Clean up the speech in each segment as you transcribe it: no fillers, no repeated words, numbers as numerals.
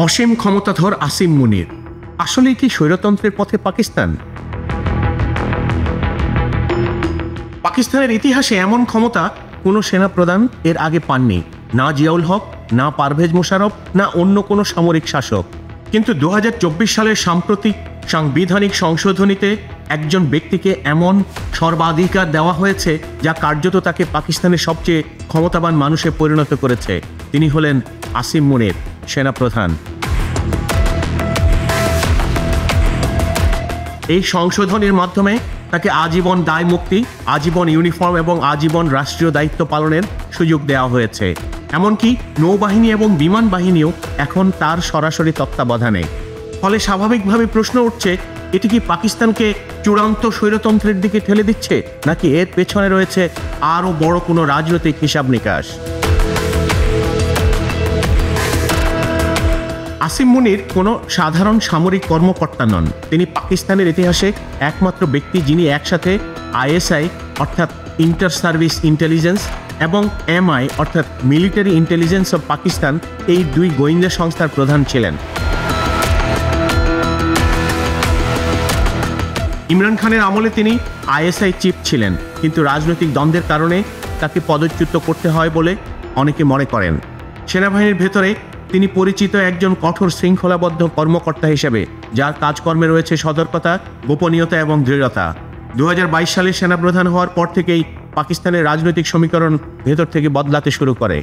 অসীম ক্ষমতাধর আসিম মুনির আসলেই কি স্বৈরতন্ত্রের পথে পাকিস্তান? পাকিস্তানের ইতিহাসে এমন ক্ষমতা কোনো সেনাপ্রধান এর আগে পাননি, না জিয়াউল হক, না পারভেজ মোশাররফ, না অন্য কোনো সামরিক শাসক। কিন্তু 2024 সালের সাম্প্রতিক সাংবিধানিক সংশোধনীতে একজন ব্যক্তিকে এমন সর্বাধিকার দেওয়া হয়েছে যা কার্যত তাকে পাকিস্তানের সবচেয়ে ক্ষমতাবান মানুষে পরিণত করেছে। তিনি হলেন আসিম মুনির, সেনাপ্রধান। এই সংশোধনের মাধ্যমে তাকে আজীবন দায় মুক্তি, আজীবন ইউনিফর্ম এবং আজীবন রাষ্ট্রীয় দায়িত্ব পালনের সুযোগ দেওয়া হয়েছে। এমনকি নৌবাহিনী এবং বিমান বাহিনীও এখন তার সরাসরি তত্ত্বাবধানে। ফলে স্বাভাবিকভাবে প্রশ্ন উঠছে, এটি কি পাকিস্তানকে চূড়ান্ত স্বৈরতন্ত্রের দিকে ঠেলে দিচ্ছে, নাকি এর পেছনে রয়েছে আরও বড় কোনো রাজনৈতিক হিসাব নিকাশ? আসিম মুনির কোনো সাধারণ সামরিক কর্মকর্তা নন। তিনি পাকিস্তানের ইতিহাসে একমাত্র ব্যক্তি যিনি একসাথে ISI অর্থাৎ ইন্টার সার্ভিস ইন্টেলিজেন্স এবং MI অর্থাৎ মিলিটারি ইন্টেলিজেন্স অব পাকিস্তান, এই দুই গোয়েন্দা সংস্থার প্রধান ছিলেন। ইমরান খানের আমলে তিনি ISI চিফ ছিলেন, কিন্তু রাজনৈতিক দ্বন্দ্বের কারণে তাকে পদচ্যুত করতে হয় বলে অনেকে মনে করেন। সেনাবাহিনীর ভেতরে তিনি পরিচিত একজন কঠোর শৃঙ্খলাবদ্ধ কর্মকর্তা হিসেবে, যার কাজকর্মে রয়েছে সতর্কতা, গোপনীয়তা এবং দৃঢ়তা। 2022 সালে সেনাপ্রধান হওয়ার পর থেকেই পাকিস্তানের রাজনৈতিক সমীকরণ ভেতর থেকে বদলাতে শুরু করে।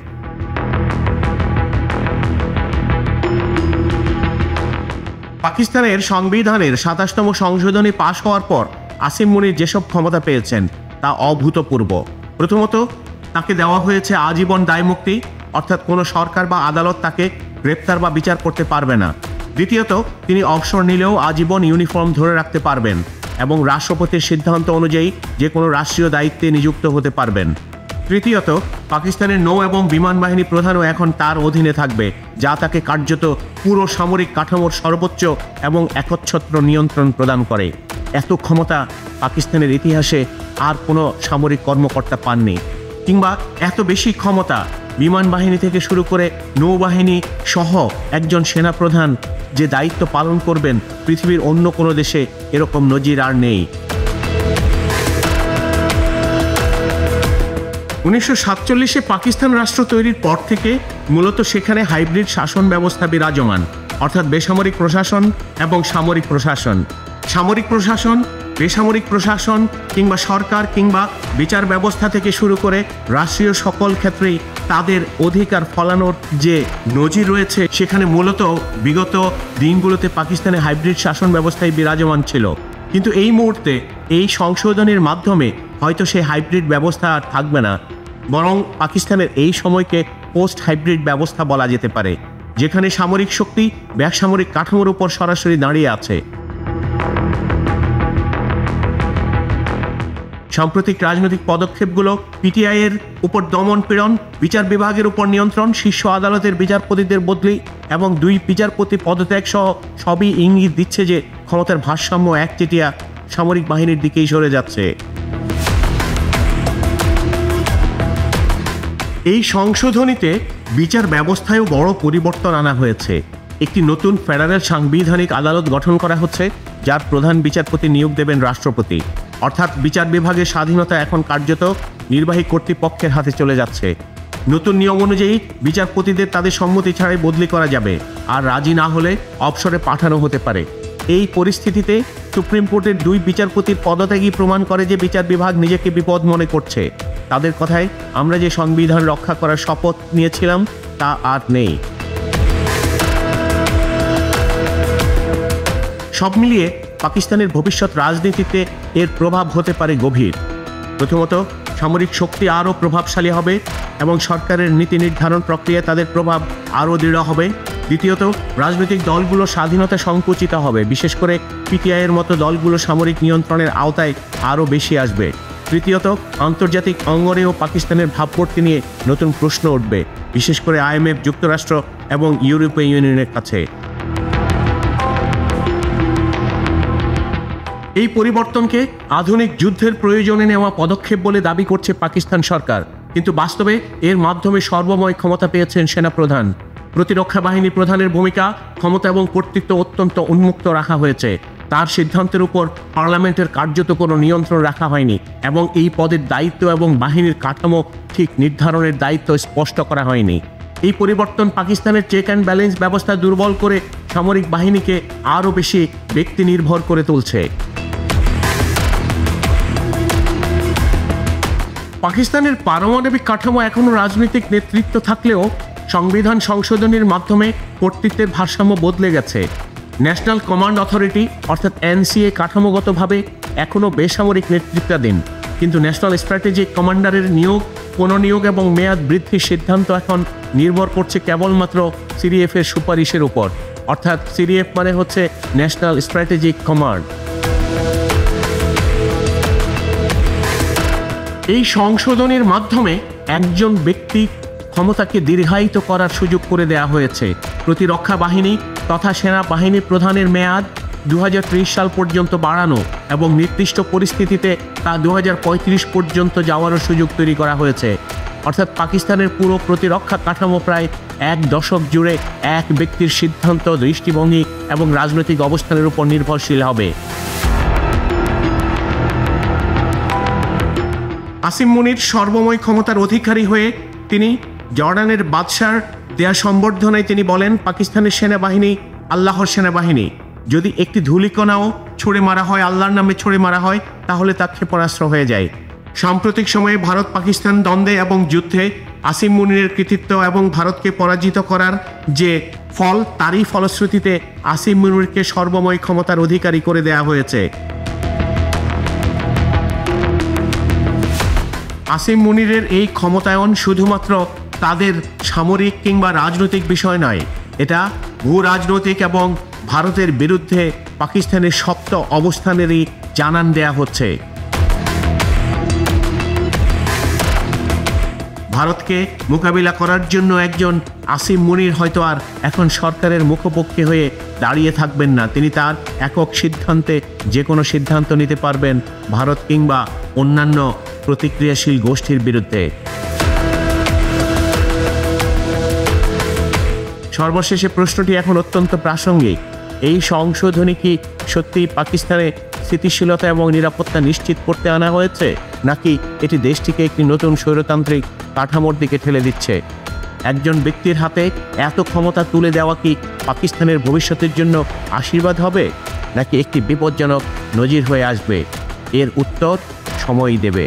পাকিস্তানের সংবিধানের 27তম সংশোধনী পাশ হওয়ার পর আসিম মুনির যেসব ক্ষমতা পেয়েছেন তা অভূতপূর্ব। প্রথমত, তাকে দেওয়া হয়েছে আজীবন দায়মুক্তি, অর্থাৎ কোনো সরকার বা আদালত তাকে গ্রেপ্তার বা বিচার করতে পারবে না। দ্বিতীয়ত, তিনি অবসর নিলেও আজীবন ইউনিফর্ম ধরে রাখতে পারবেন এবং রাষ্ট্রপতির সিদ্ধান্ত অনুযায়ী যে কোনো রাষ্ট্রীয় দায়িত্বে নিযুক্ত হতে পারবেন। তৃতীয়ত, পাকিস্তানের নৌ এবং বিমান বাহিনী প্রধানও এখন তার অধীনে থাকবে, যা তাকে কার্যত পুরো সামরিক কাঠামোর সর্বোচ্চ এবং একচ্ছত্র নিয়ন্ত্রণ প্রদান করে। এত ক্ষমতা পাকিস্তানের ইতিহাসে আর কোনো সামরিক কর্মকর্তা পাননি, কিংবা এত বেশি ক্ষমতা বিমান বাহিনী থেকে শুরু করে নৌবাহিনী সহ একজন সেনাপ্রধান যে দায়িত্ব পালন করবেন, পৃথিবীর অন্য কোনো দেশে এরকম নজির আর নেই। 1947-এ পাকিস্তান রাষ্ট্র তৈরির পর থেকে মূলত সেখানে হাইব্রিড শাসন ব্যবস্থা বিরাজমান, অর্থাৎ বেসামরিক প্রশাসন এবং সামরিক প্রশাসন। সামরিক প্রশাসন, বেসামরিক প্রশাসন কিংবা সরকার কিংবা বিচার ব্যবস্থা থেকে শুরু করে রাষ্ট্রীয় সকল ক্ষেত্রেই তাদের অধিকার ফলানোর যে নজির রয়েছে, সেখানে মূলত বিগত দিনগুলোতে পাকিস্তানে হাইব্রিড শাসন ব্যবস্থায় বিরাজমান ছিল। কিন্তু এই মুহূর্তে এই সংশোধনের মাধ্যমে হয়তো সেই হাইব্রিড ব্যবস্থা আর থাকবে না, বরং পাকিস্তানের এই সময়কে পোস্ট হাইব্রিড ব্যবস্থা বলা যেতে পারে, যেখানে সামরিক শক্তি বেসামরিক কাঠামোর উপর সরাসরি দাঁড়িয়ে আছে। সাম্প্রতিক রাজনৈতিক পদক্ষেপগুলো PTI এর উপর দমন পীড়ন, বিচার বিভাগের উপর নিয়ন্ত্রণ, শীর্ষ আদালতের বিচারপতিদের বদলি এবং 2 বিচারপতি পদত্যাগ সহ সবই ইঙ্গিত দিচ্ছে যে ক্ষমতার ভারসাম্য একচেটিয়া সামরিক বাহিনীর দিকেই সরে যাচ্ছে। এই সংশোধনীতে বিচার ব্যবস্থায়ও বড় পরিবর্তন আনা হয়েছে। একটি নতুন ফেডারেল সাংবিধানিক আদালত গঠন করা হচ্ছে, যার প্রধান বিচারপতি নিয়োগ দেবেন রাষ্ট্রপতি। অর্থাৎ বিচার বিভাগের স্বাধীনতা এখন কার্যত নির্বাহী কর্তৃপক্ষের হাতে চলে যাচ্ছে। নতুন নিয়ম অনুযায়ী বিচারপতিদের তাদের সম্মতি ছাড়াই বদলি করা যাবে, আর রাজি না হলে অবসরে পাঠানো হতে পারে। এই পরিস্থিতিতে সুপ্রিম কোর্টের 2 বিচারপতির পদত্যাগই প্রমাণ করে যে বিচার বিভাগ নিজেকে বিপদ মনে করছে। তাদের কথায় আমরা যে সংবিধান রক্ষা করার শপথ নিয়েছিলাম তা আর নেই। সব মিলিয়ে পাকিস্তানের ভবিষ্যৎ রাজনীতিতে এর প্রভাব হতে পারে গভীর। প্রথমত, সামরিক শক্তি আরও প্রভাবশালী হবে এবং সরকারের নীতি নির্ধারণ প্রক্রিয়ায় তাদের প্রভাব আরও দৃঢ় হবে। দ্বিতীয়ত, রাজনৈতিক দলগুলো স্বাধীনতা সংকুচিত হবে, বিশেষ করে PTI এর মতো দলগুলো সামরিক নিয়ন্ত্রণের আওতায় আরও বেশি আসবে। তৃতীয়ত, আন্তর্জাতিক অঙ্গনেও পাকিস্তানের ভাবমূর্তি নিয়ে নতুন প্রশ্ন উঠবে, বিশেষ করে IMF, যুক্তরাষ্ট্র এবং ইউরোপীয় ইউনিয়নের কাছে। এই পরিবর্তনকে আধুনিক যুদ্ধের প্রয়োজনে নেওয়া পদক্ষেপ বলে দাবি করছে পাকিস্তান সরকার, কিন্তু বাস্তবে এর মাধ্যমে সর্বময় ক্ষমতা পেয়েছেন সেনাপ্রধান। প্রতিরক্ষা বাহিনী প্রধানের ভূমিকা, ক্ষমতা এবং কর্তৃত্ব অত্যন্ত উন্মুক্ত রাখা হয়েছে। তার সিদ্ধান্তের উপর পার্লামেন্টের কার্যত কোনো নিয়ন্ত্রণ রাখা হয়নি এবং এই পদের দায়িত্ব এবং বাহিনীর কাঠামো ঠিক নির্ধারণের দায়িত্ব স্পষ্ট করা হয়নি। এই পরিবর্তন পাকিস্তানের চেক অ্যান্ড ব্যালেন্স ব্যবস্থা দুর্বল করে সামরিক বাহিনীকে আরও বেশি ব্যক্তি নির্ভর করে তুলছে। পাকিস্তানের পারমাণবিক কাঠামো এখনও রাজনৈতিক নেতৃত্ব থাকলেও সংবিধান সংশোধনের মাধ্যমে কর্তৃত্বের ভারসাম্য বদলে গেছে। ন্যাশনাল কমান্ড অথরিটি অর্থাৎ এনসিএ কাঠামোগতভাবে এখনও বেসামরিক নেতৃত্বাধীন, কিন্তু ন্যাশনাল স্ট্র্যাটেজিক কমান্ডারের নিয়োগ, পুনঃনিয়োগ এবং মেয়াদ বৃদ্ধির সিদ্ধান্ত এখন নির্ভর করছে কেবলমাত্র সিডিএফের সুপারিশের উপর। অর্থাৎ সিডিএফ মানে হচ্ছে ন্যাশনাল স্ট্র্যাটেজিক কমান্ড। এই সংশোধনের মাধ্যমে একজন ব্যক্তি ক্ষমতাকে দীর্ঘায়িত করার সুযোগ করে দেওয়া হয়েছে। প্রতিরক্ষা বাহিনী তথা সেনাবাহিনী প্রধানের মেয়াদ 2030 সাল পর্যন্ত বাড়ানো এবং নির্দিষ্ট পরিস্থিতিতে তা 2035 পর্যন্ত যাওয়ারও সুযোগ তৈরি করা হয়েছে। অর্থাৎ পাকিস্তানের পুরো প্রতিরক্ষা কাঠামো প্রায় এক দশক জুড়ে এক ব্যক্তির সিদ্ধান্ত, দৃষ্টিভঙ্গি এবং রাজনৈতিক অবস্থানের উপর নির্ভরশীল হবে। আসিম মুনির সর্বময় ক্ষমতার অধিকারী হয়ে তিনি জর্ডানের বাদশার দেয়া সম্বর্ধনায় তিনি বলেন, পাকিস্তানের সেনাবাহিনী আল্লাহর সেনাবাহিনী। যদি একটি ধূলিকণাও ছুঁড়ে মারা হয়, আল্লাহর নামে ছুঁড়ে মারা হয়, তাহলে তা ক্ষেপণাস্ত্র হয়ে যায়। সাম্প্রতিক সময়ে ভারত পাকিস্তান দ্বন্দ্বে এবং যুদ্ধে আসিম মুনিরের কৃতিত্ব এবং ভারতকে পরাজিত করার যে ফল, তারই ফলশ্রুতিতে আসিম মুনিরকে সর্বময় ক্ষমতার অধিকারী করে দেয়া হয়েছে। আসিম মুনিরের এই ক্ষমতায়ন শুধুমাত্র তাদের সামরিক কিংবা রাজনৈতিক বিষয় নয়, এটা ভূ রাজনৈতিক এবং ভারতের বিরুদ্ধে পাকিস্তানের শক্ত অবস্থানেরই জানান দেয়া হচ্ছে। ভারতকে মোকাবিলা করার জন্য একজন আসিম মুনির হয়তো আর এখন সরকারের মুখপক্ষে হয়ে দাঁড়িয়ে থাকবেন না। তিনি তার একক সিদ্ধান্তে যে কোনো সিদ্ধান্ত নিতে পারবেন ভারত কিংবা অন্যান্য প্রতিক্রিয়াশীল গোষ্ঠীর বিরুদ্ধে। সর্বশেষে প্রশ্নটি এখন অত্যন্ত প্রাসঙ্গিক। এই সংশোধনী কি সত্যি পাকিস্তানে স্থিতিশীলতা এবং নিরাপত্তা নিশ্চিত করতে আনা হয়েছে, নাকি এটি দেশটিকে একটি নতুন স্বৈরতান্ত্রিক কাঠামোর দিকে ঠেলে দিচ্ছে? একজন ব্যক্তির হাতে এত ক্ষমতা তুলে দেওয়া কি পাকিস্তানের ভবিষ্যতের জন্য আশীর্বাদ হবে, নাকি একটি বিপজ্জনক নজির হয়ে আসবে? এর উত্তর সময়ই দেবে।